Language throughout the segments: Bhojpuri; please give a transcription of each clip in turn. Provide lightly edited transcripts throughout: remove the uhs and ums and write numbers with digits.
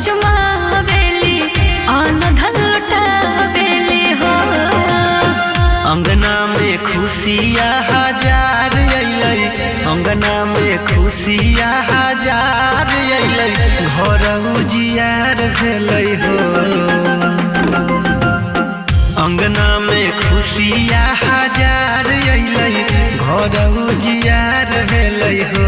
चुमावेली आन धन लुटावेली हो। अंगना में खुशियाँ हजार अइलै, अंगना में खुशियाँ हजार अइलै, घर उजियार भेलै हो। अंगना में खुशियाँ हजार अइलै, घर उजियार भेलै हो।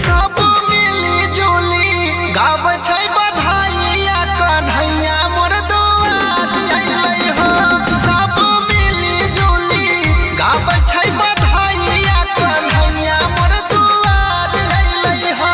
सब मिली जुली गाबै छै बधाइया, कन्हैया मोर दुआर अइलै हो। सब मिली जुली गाबै छै बधाइया, कन्हैया मोर दुआर अइलै हो।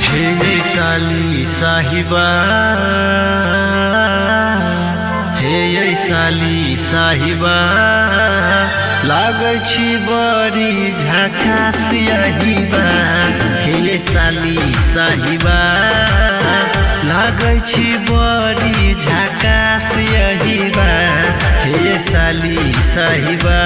हे साली साहिबा, हे साली साहिबा, लागै छी बड़ी झकास यहीबा। हे साली साहिबा, लागै छी बड़ी झकास यहीबा। हे साली साहिबा।